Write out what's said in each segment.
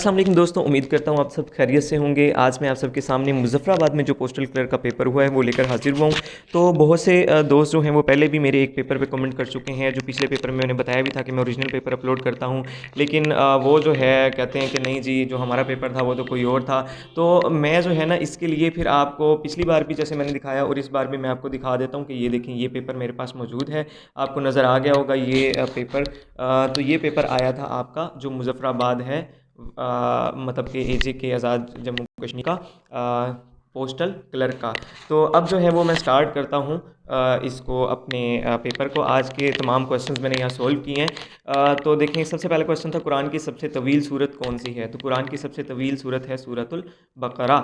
अस्सलाम वालेकुम दोस्तों, उम्मीद करता हूँ आप सब खैरियत से होंगे। आज मैं आप सबके सामने मुज़फ़्फ़राबाद में जो पोस्टल क्लर्क का पेपर हुआ है वो लेकर हाजिर हुआ हूँ। तो बहुत से दोस्त जो हैं वो पहले भी मेरे एक पेपर पे कमेंट कर चुके हैं। जो पिछले पेपर में मैंने बताया भी था कि मैं ओरिजिनल पेपर अपलोड करता हूँ, लेकिन वो जो है कहते हैं कि नहीं जी, जो हमारा पेपर था वो तो कोई और था। तो मैं जो है ना इसके लिए फिर आपको पिछली बार भी जैसे मैंने दिखाया और इस बार भी मैं आपको दिखा देता हूँ कि ये देखें, ये पेपर मेरे पास मौजूद है। आपको नज़र आ गया होगा ये पेपर। तो ये पेपर आया था आपका जो मुज़फ़्फ़राबाद है, मतलब कि AJ आज़ाद जम्मू कश्मीर का पोस्टल क्लर्क का। तो अब जो है वो मैं स्टार्ट करता हूँ इसको अपने पेपर को। आज के तमाम क्वेश्चंस मैंने यहाँ सोल्व किए हैं। तो देखें, सबसे पहला क्वेश्चन था कुरान की सबसे तवील सूरत कौन सी है। तो कुरान की सबसे तवील सूरत है सूरतुल बकरा।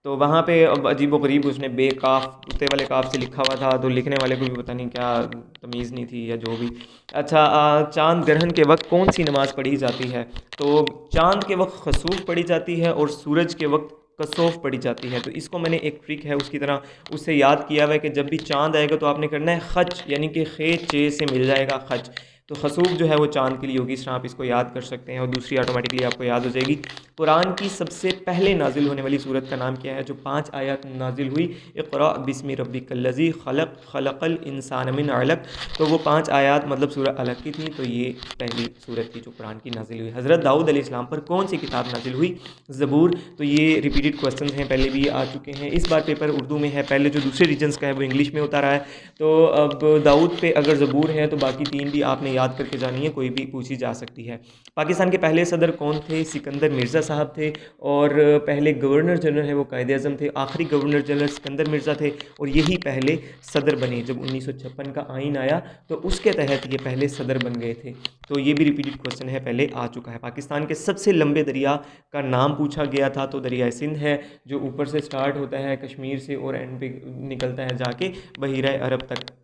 तो वहाँ पे अब अजीब व गरीब उसने बेकाफ कुत्ते वाले काफ से लिखा हुआ था, तो लिखने वाले को भी पता नहीं क्या तमीज़ नहीं थी या जो भी। अच्छा, चांद ग्रहण के वक्त कौन सी नमाज़ पढ़ी जाती है। तो चांद के वक्त खसूफ पढ़ी जाती है और सूरज के वक्त कसौफ पढ़ी जाती है। तो इसको मैंने एक ट्रिक है उसकी तरह उससे याद किया हुआ है कि जब भी चांद आएगा तो आपने करना है खच, यानी कि खे चे से मिल जाएगा खच। तो खसूफ जो है वो चांद के लिए होगी, इस तरह आप इसको याद कर सकते हैं और दूसरी ऑटोमेटिकली आपको याद हो जाएगी। कुरान की सबसे पहले नाजिल होने वाली सूरत का नाम क्या है, जो 5 आयत नाजिल हुई। इक़रा बिस्मि रब्बिकल्लज़ी खलक़ खलक़ल इंसान मिन अलक़। तो वो 5 आयत मतलब सूरह अलक़ की थी। तो ये पहली सूरत थी जो कुरान की नाजिल हुई। हज़रत दाऊद अलैहिस्सलाम पर कौन सी किताब नाजिल हुई, ज़बूर। तो ये रिपीटेड क्वेश्चन हैं, पहले भी आ चुके हैं। इस बार पेपर उर्दू में है, पहले जो दूसरे रीजन्स का है वो इंग्लिश में होता रहा है। तो अब दाऊद पे अगर ज़बूर है तो बाकी 3 भी आपने याद करके जानी है, कोई भी पूछी जा सकती है। पाकिस्तान के पहले सदर कौन थे, सिकंदर मिर्ज़ा साहब थे। और पहले गवर्नर जनरल है वो कायदे आज़म थे। आखिरी गवर्नर जनरल सिकंदर मिर्ज़ा थे और यही पहले सदर बने। जब 1956 का आइन आया तो उसके तहत ये पहले सदर बन गए थे। तो ये भी रिपीटेड क्वेश्चन है, पहले आ चुका है। पाकिस्तान के सबसे लंबे दरिया का नाम पूछा गया था, तो दरिया सिंध है, जो ऊपर से स्टार्ट होता है कश्मीर से और एंड पे निकलता है जाके बहीरा अरब तक।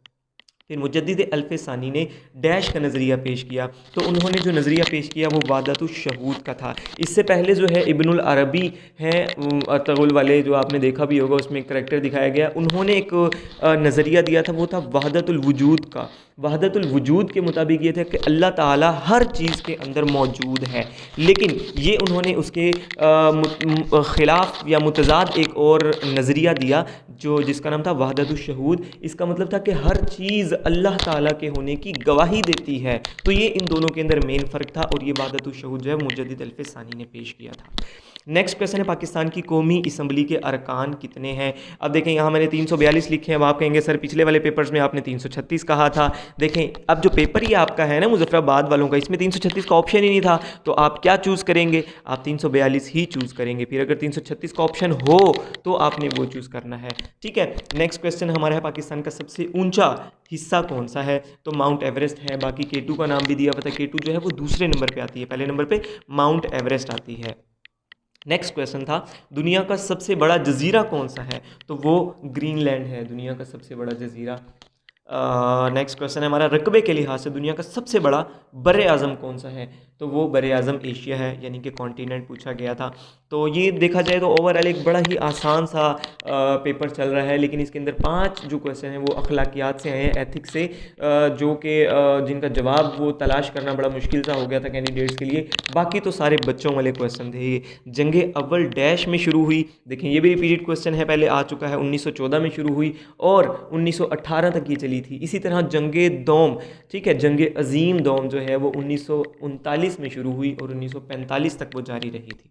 फिर मुजद्दिद अल्फ़सानी ने डैश का नज़रिया पेश किया। तो उन्होंने जो नज़रिया पेश किया वो वादतुश शहूद का था। इससे पहले जो है इब्नुल अरबी हैं तग़ुल वाले, जो आपने देखा भी होगा, उसमें एक करैक्टर दिखाया गया। उन्होंने एक नज़रिया दिया था, वो था वहदतुल वजूद का। वहदतुल वजूद के मुताबिक ये था कि अल्लाह ताला हर चीज़ के अंदर मौजूद है, लेकिन ये उन्होंने उसके ख़िलाफ़ या मुतज़ाद एक और नज़रिया दिया जो जिसका नाम था वहदतुश शहूद। इसका मतलब था कि हर चीज़ अल्लाह ताला के होने की गवाही देती है। तो ये इन दोनों के अंदर मेन फ़र्क था और ये वहदतुश शहूद जो है मुजद्दिद अल्फ़सानी ने पेश किया था। नेक्स्ट क्वेश्चन है, पाकिस्तान की कौमी असम्बली के अरकान कितने हैं। अब देखें, यहाँ मैंने 342 लिखे हैं। अब आप कहेंगे सर पिछले वाले पेपर्स में आपने 336 कहा था। देखें, अब जो पेपर ये आपका है ना मुज़फ़्फ़राबाद वालों का, इसमें 336 का ऑप्शन ही नहीं था। तो आप क्या चूज़ करेंगे, आप 342 ही चूज़ करेंगे। फिर अगर 336 का ऑप्शन हो तो आपने वो चूज़ करना है, ठीक है। नेक्स्ट क्वेश्चन हमारा है, पाकिस्तान का सबसे ऊंचा हिस्सा कौन सा है। तो माउंट एवरेस्ट है। बाकी K2 का नाम भी दिया पता है, K2 जो है वो दूसरे नंबर पे आती है, पहले नंबर पे माउंट एवरेस्ट आती है। नेक्स्ट क्वेश्चन था, दुनिया का सबसे बड़ा जजीरा कौन सा है। तो वो ग्रीनलैंड है, दुनिया का सबसे बड़ा जजीरा। नेक्स्ट क्वेश्चन है हमारा, रकबे के लिहाज से दुनिया का सबसे बड़ा बर्रे आज़म कौन सा है। तो वो बर्रे आज़म एशिया है, यानी कि कॉन्टिनेंट पूछा गया था। तो ये देखा जाए तो ओवरऑल एक बड़ा ही आसान सा पेपर चल रहा है, लेकिन इसके अंदर 5 जो क्वेश्चन हैं वो अखलाकियात से हैं, एथिक्स से, जो कि जिनका जवाब वो तलाश करना बड़ा मुश्किल सा हो गया था कैंडिडेट्स के लिए। बाकी तो सारे बच्चों वाले क्वेश्चन थे। ये जंग अव्वल डैश में शुरू हुई। देखें, ये भी रिपीटेड क्वेश्चन है, पहले आ चुका है। 1914 में शुरू हुई और 1918 तक ये चली थी। इसी तरह जंगे दोम, ठीक है, जंगे अजीम दोम जो है वो 1939 में शुरू हुई और 1945 तक वो जारी रही थी।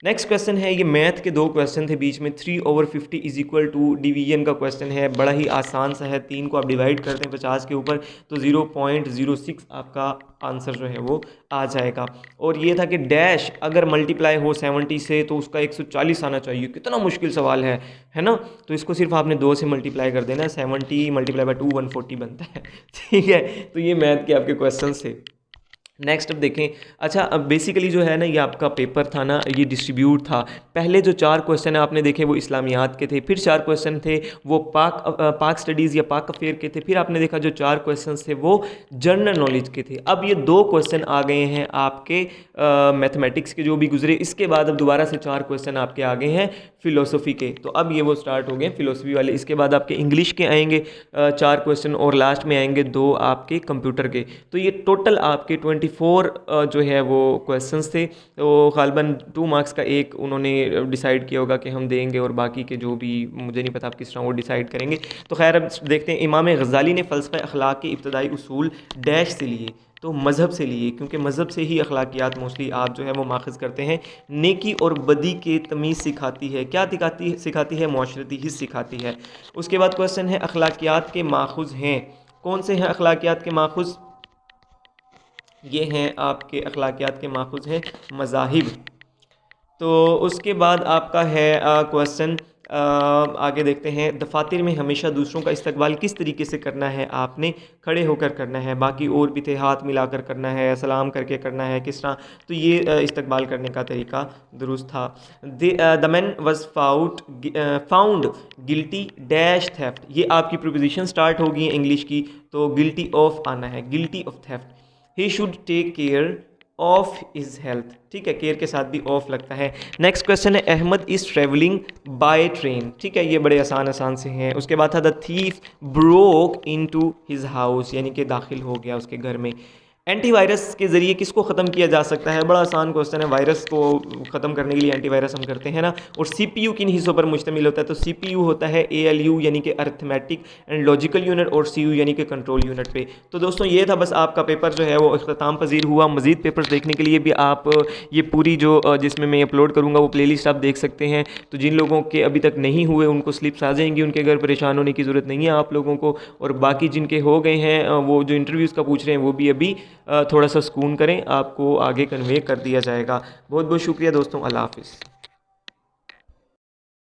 नेक्स्ट क्वेश्चन है, ये मैथ के 2 क्वेश्चन थे बीच में। 3/50 इज इक्वल टू डिवीजन का क्वेश्चन है, बड़ा ही आसान सा है। 3 को आप डिवाइड करते हैं 50 के ऊपर तो 0.06 आपका आंसर जो है वो आ जाएगा। और ये था कि डैश अगर मल्टीप्लाई हो 70 से तो उसका 140 आना चाहिए। कितना मुश्किल सवाल है ना। तो इसको सिर्फ आपने 2 से मल्टीप्लाई कर देना है, 70 मल्टीप्लाई बाय 2 140 बनता है, ठीक है। तो ये मैथ के आपके क्वेश्चन थे। नेक्स्ट अब देखें, अच्छा अब बेसिकली जो है ना ये आपका पेपर था ना, ये डिस्ट्रीब्यूट था। पहले जो 4 क्वेश्चन आपने देखे वो इस्लामियात के थे, फिर 4 क्वेश्चन थे वो पाक स्टडीज़ या पाक अफेयर के थे, फिर आपने देखा जो 4 क्वेश्चन थे वो जनरल नॉलेज के थे। अब ये 2 क्वेश्चन आ गए हैं आपके मैथमेटिक्स के जो भी गुजरे, इसके बाद अब दोबारा से 4 क्वेश्चन आपके आ गए हैं फ़िलोसफी के। तो अब ये वो स्टार्ट हो गए फ़िलोसफी वाले। इसके बाद आपके इंग्लिश के आएंगे 4 क्वेश्चन और लास्ट में आएंगे 2 आपके कंप्यूटर के। तो ये टोटल आपके 24 जो है वो क्वेश्चंस थे, तो ग़ालिबन 2 मार्क्स का एक उन्होंने डिसाइड किया होगा कि हम देंगे, और बाकी के जो भी मुझे नहीं पता आप किस तरह वो डिसाइड करेंगे। तो खैर अब देखते हैं, इमाम गज़ाली ने फ़लसफ़ा अखलाक के इब्तदाई उसूल डैश से लिए, तो मज़हब से लिए, क्योंकि मज़हब से ही अखलाकियात मोस्टली आप जो है वो माखज़ करते हैं। नेकी और बदी के तमीज़ सिखाती है, क्या सिखाती है? मुआशरती हिस्स सिखाती है। उसके बाद क्वेश्चन है अखलाकियात के माखुज़ हैं, कौन से हैं अखलाकियात के माखुज़? ये हैं आपके अखलाकियात के माखुज़ हैं मज़ाहिब। तो उसके बाद आपका है क्वेश्चन, आगे देखते हैं, दफातर में हमेशा दूसरों का इस्तकबाल किस तरीके से करना है? आपने खड़े होकर करना है, बाकी और भी थे, हाथ मिलाकर करना है, सलाम करके करना है, किस तरह? तो ये इस्तकबाल करने का तरीका दुरुस्त था। The man was found guilty dash theft, ये आपकी प्रीपोजिशन स्टार्ट होगी इंग्लिश की, तो गिल्टी ऑफ आना है, guilty of theft. He should take care of his health, ठीक है, केयर के साथ भी ऑफ लगता है। नेक्स्ट क्वेश्चन है Ahmed is travelling by train, ठीक है, ये बड़े आसान से हैं। उसके बाद था the thief broke into his house, यानी कि दाखिल हो गया उसके घर में। एंटीवायरस के ज़रिए किसको ख़त्म किया जा सकता है? बड़ा आसान क्वेश्चन है, वायरस को ख़त्म करने के लिए एंटीवायरस हम करते हैं ना। और सीपीयू किन हिस्सों पर मुश्तमिल होता है? तो सीपीयू होता है एएलयू यानी कि अर्थमेटिक एंड लॉजिकल यूनिट, और सीयू यानी कि कंट्रोल यूनिट पे। तो दोस्तों ये था बस आपका पेपर जो है वो इख्तिताम पजीर हुआ। मज़ीद पेपर्स देखने के लिए भी आप ये पूरी जो जिसमें मैं अपलोड करूँगा वो प्लेलिस्ट आप देख सकते हैं। तो जिन लोगों के अभी तक नहीं हुए उनको स्लिप्स आ जाएंगी, उनके घर परेशान होने की ज़रूरत नहीं है आप लोगों को। और बाकी जिनके हो गए हैं वो जो इंटरव्यूज़ का पूछ रहे हैं वो भी अभी थोड़ा सा सुकून करें, आपको आगे कन्वे कर दिया जाएगा। बहुत बहुत शुक्रिया दोस्तों, अल्लाह हाफ़िज़।